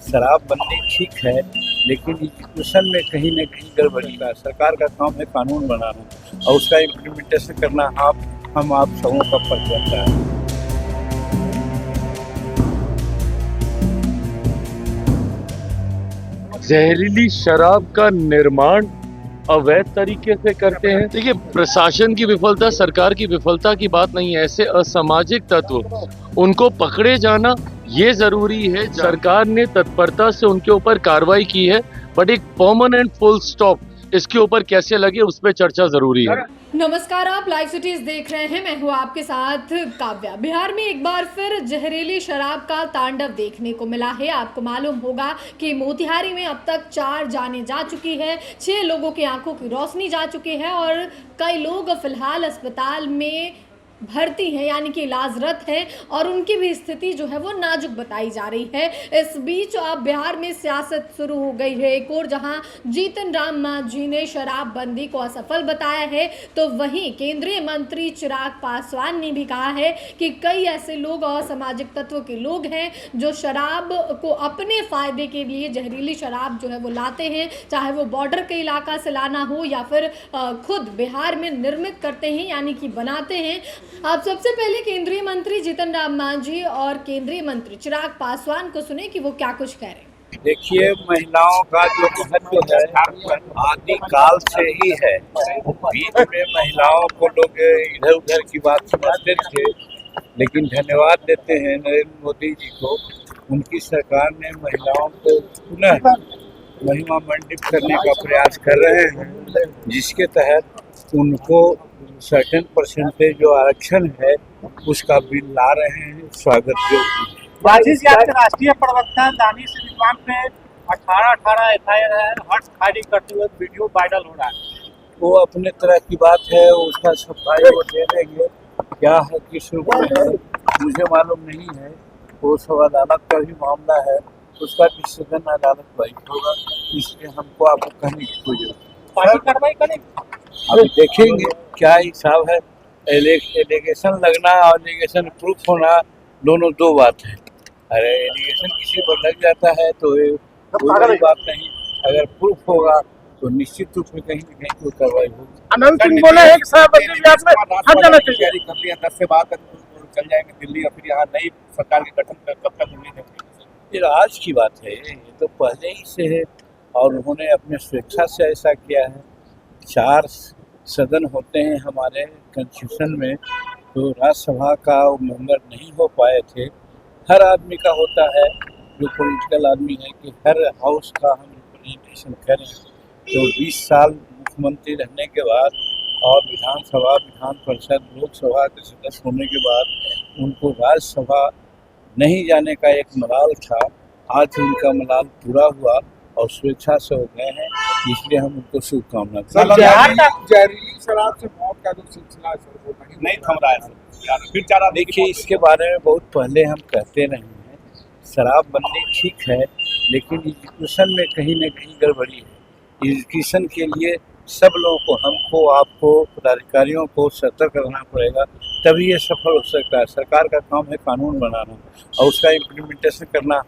शराबबंदी ठीक है, लेकिन एजुकेशन में कहीं न कहीं गड़बड़ी है। सरकार का काम है कानून बनाना और उसका इम्प्लीमेंटेशन करना हम आप सबों का फर्ज बनता है। जहरीली शराब का निर्माण अवैध तरीके से करते हैं। देखिए, प्रशासन की विफलता, सरकार की विफलता की बात नहीं है। ऐसे असामाजिक तत्व, उनको पकड़े जाना ये जरूरी है। सरकार ने तत्परता से उनके ऊपर कार्रवाई की है, बट एक परमानेंट फुल स्टॉप इसके ऊपर कैसे लगे उस पर चर्चा जरूरी है। नमस्कार, आप लाइव सिटीज देख रहे हैं। मैं हूं आपके साथ काव्या। बिहार में एक बार फिर जहरीली शराब का तांडव देखने को मिला है। आपको मालूम होगा कि मोतिहारी में अब तक 4 जानें जा चुकी है, 6 लोगों की आंखों की रोशनी जा चुकी है और कई लोग फिलहाल अस्पताल में भर्ती हैं, यानी कि इलाजरत है और उनकी भी स्थिति जो है वो नाजुक बताई जा रही है। इस बीच अब बिहार में सियासत शुरू हो गई है एक और, जहां जीतन राम मांझी ने शराबबंदी को असफल बताया है, तो वहीं केंद्रीय मंत्री चिराग पासवान ने भी कहा है कि कई ऐसे लोग असामाजिक तत्व के लोग हैं जो शराब को अपने फायदे के लिए, जहरीली शराब जो है वो लाते हैं, चाहे वो बॉर्डर के इलाका से लाना हो या फिर खुद बिहार में निर्मित करते हैं, यानी कि बनाते हैं। आप सबसे पहले केंद्रीय मंत्री जीतन राम मांझी और केंद्रीय मंत्री चिराग पासवान को सुने कि वो क्या कुछ कह रहे हैं। देखिए, महिलाओं का जो महत्व है आदिकाल से ही है। बीच में महिलाओं को लोग इधर उधर की बात समझते थे, लेकिन धन्यवाद देते हैं नरेंद्र मोदी जी को। उनकी सरकार ने महिलाओं को पुनः महिमा मंडित करने का प्रयास कर रहे हैं, जिसके तहत उनको सर्टेन परसेंटेज जो आरक्षण है उसका बिल ला रहे हैं, स्वागत योग्य। राष्ट्रीय प्रवक्ता दानिश रिजवान पे 18 FIR हर्ष फायरिंग करते हुए वीडियो वायरल हो रहा है। वो अपने तरह की बात है, उसका सफाई वो दे देंगे। क्या है, किस रूप में है, मुझे मालूम नहीं है। वो सब अदालत का भी मामला है, उसका डिसीजन अदालत वही होगा, इसलिए हमको आपको कहने की कोई जरूरत पार्टी कार्रवाई करेगी। अभी देखेंगे क्या हिसाब है। एलिगेशन लगना और एलिगेशन प्रूफ होना दोनों दो बात है। अरे एलिगेशन किसी पर लग जाता है तो कोई बड़ी बात नहीं, अगर प्रूफ होगा तो निश्चित रूप में कहीं न कहीं कोई कार्रवाई होगी। अनंत सिंह बोले हैं कि हर जाना चाहिए। तैयारी कर लिया, 10 से बाद चल जाएंगे दिल्ली या फिर यहाँ नई सरकार के गठन कब तक उम्मीद है? ये आज की बात है, ये तो पहले ही से है और उन्होंने अपने स्वेच्छा से ऐसा किया है। 4 सदन होते हैं हमारे कॉन्स्टिट्यूशन में, तो राज्यसभा का मेंबर नहीं हो पाए थे। हर आदमी का होता है, जो पॉलिटिकल आदमी है, कि हर हाउस का हम रिप्रेजेंटेशन करें। तो 20 साल मुख्यमंत्री रहने के बाद और विधानसभा, विधान परिषद, लोकसभा के सदस्य होने के बाद उनको राज्यसभा नहीं जाने का एक मलाल था। आज उनका मलाल पूरा हुआ और स्वेच्छा से हो गए हैं, इसलिए हम उनको शुभकामना जहरीली शराब से मौत का जो सिलसिला नहीं थम रहा है, फिर 4 देखिए, इसके बारे में बहुत पहले हम कहते रहे हैं। शराबबंदी ठीक है, लेकिन एजुकेशन में कहीं न कहीं गड़बड़ी है। एजुकेशन के लिए सब लोगों को, हमको, आपको, पदाधिकारियों को सतर्क रहना पड़ेगा, तभी ये सफल हो सकता है। सरकार का काम है कानून बनाना और उसका इम्प्लीमेंटेशन करना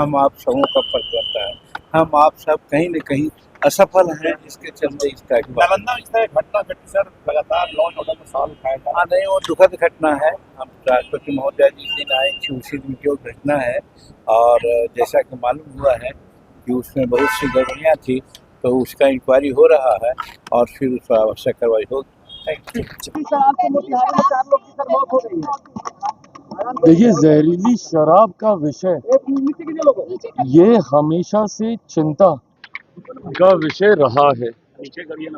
हम आप सबों का फर्ज बनता है। हम आप सब कहीं न कहीं असफल हैं, इसके चलते इस तरह की नालंदा में इस तरह घटना घटी सर, लगातार लॉ एंड ऑर्डर में सवाल उठाया था। हाँ, नहीं, वो दुखद घटना है। हम राष्ट्रपति महोदय जिस दिन आए थी उसी दिन की वो घटना है और जैसा कि मालूम हुआ है कि उसमें बहुत सी गड़बड़ियाँ थी, तो उसका इंक्वायरी हो रहा है और फिर उस पर आवश्यक कार्रवाई होगी। देखिए, जहरीली शराब का विषय ये हमेशा से चिंता का विषय रहा है।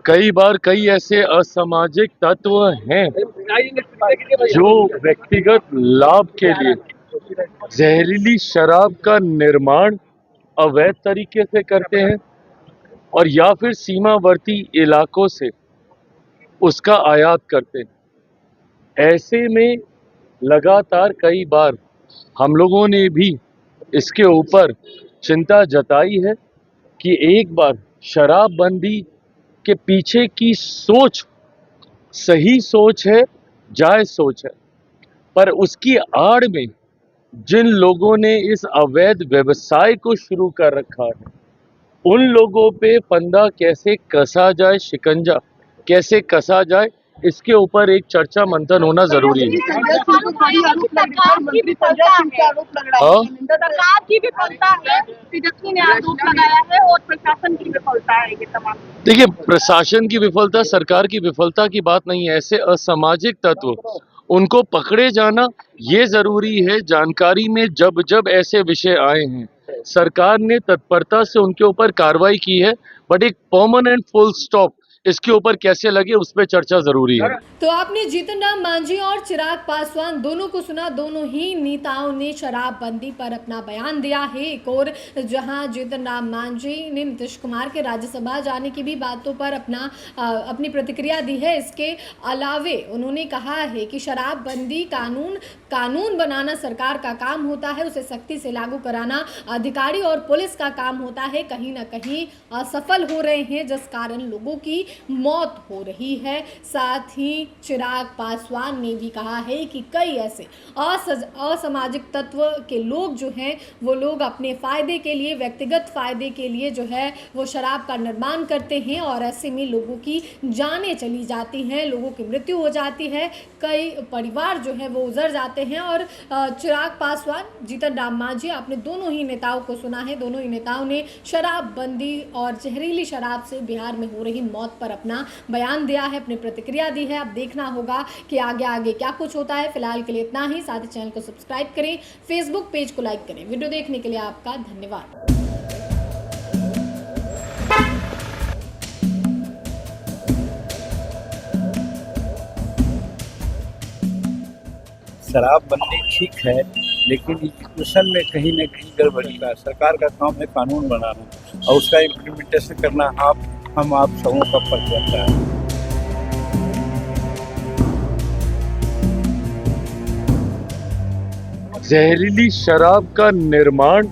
कई बार कई ऐसे असामाजिक तत्व हैं जो व्यक्तिगत लाभ के लिए जहरीली शराब का निर्माण अवैध तरीके से करते हैं और या फिर सीमावर्ती इलाकों से उसका आयात करते हैं। ऐसे में लगातार कई बार हम लोगों ने भी इसके ऊपर चिंता जताई है कि एक बार शराबबंदी के पीछे की सोच सही सोच है, जायज सोच है, पर उसकी आड़ में जिन लोगों ने इस अवैध व्यवसाय को शुरू कर रखा है, उन लोगों पे फंदा कैसे कसा जाए, शिकंजा कैसे कसा जाए, इसके ऊपर एक चर्चा मंथन होना जरूरी है। सरकार की विफलता है, तेजस्वी ने आरोप लगाया है, और प्रशासन की विफलता है ये तमाम। देखिए, प्रशासन की विफलता, सरकार की विफलता की बात नहीं है। ऐसे असामाजिक तत्व, उनको पकड़े जाना ये जरूरी है। जानकारी में जब जब ऐसे विषय आए हैं, सरकार ने तत्परता से उनके ऊपर कार्रवाई की है, बट एक परमानेंट फुल स्टॉप इसके ऊपर कैसे लगे, उस पर चर्चा जरूरी है। तो आपने जीतन राम मांझी और चिराग पासवान दोनों को सुना। दोनों ही नेताओं ने शराबबंदी पर अपना बयान दिया है। एक और जहां जीतन राम मांझी ने नीतीश कुमार के राज्यसभा जाने की भी बातों पर अपनी प्रतिक्रिया दी है। इसके अलावे उन्होंने कहा है कि शराबबंदी कानून बनाना सरकार का काम होता है, उसे सख्ती से लागू कराना अधिकारी और पुलिस का काम होता है। कहीं ना कहीं असफल हो रहे हैं, जिस कारण लोगों की मौत हो रही है। साथ ही चिराग पासवान ने भी कहा है कि कई ऐसे असामाजिक तत्व के लोग जो हैं, वो लोग अपने फ़ायदे के लिए, व्यक्तिगत फ़ायदे के लिए जो है वो शराब का निर्माण करते हैं, और ऐसे में लोगों की जानें चली जाती हैं, लोगों की मृत्यु हो जाती है, कई परिवार जो है वो उजड़ जाते हैं। और चिराग पासवान, जीतन राम मांझी, आपने दोनों ही नेताओं को सुना है। दोनों ही नेताओं ने शराबबंदी और जहरीली शराब से बिहार में हो रही मौत पर अपना बयान दिया है, अपनी प्रतिक्रिया दी है। अब देखना होगा कि आगे क्या कुछ होता है। फिलहाल के लिए इतना ही। साथ ही चैनल को सब्सक्राइब करें, फेसबुक पेज को लाइक करें। वीडियो देखने के लिए आपका धन्यवाद। शराबबंदी ठीक है, लेकिन एग्जीक्यूशन में कहीं ना कहीं गड़बड़ी का। सरकार का काम है कानून बनाना, और उसका इम्प्लीमेंटेशन करना हम आप सबों का फर्ज बनता है। जहरीली शराब का निर्माण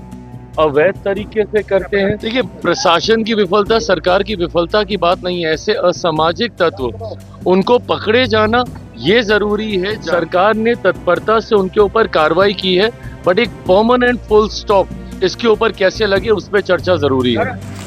अवैध तरीके से करते हैं। देखिए, प्रशासन की विफलता, सरकार की विफलता की बात नहीं है। ऐसे असामाजिक तत्व, उनको पकड़े जाना ये जरूरी है। सरकार ने तत्परता से उनके ऊपर कार्रवाई की है, बट एक परमानेंट फुल स्टॉप इसके ऊपर कैसे लगे, उस पर चर्चा जरूरी है।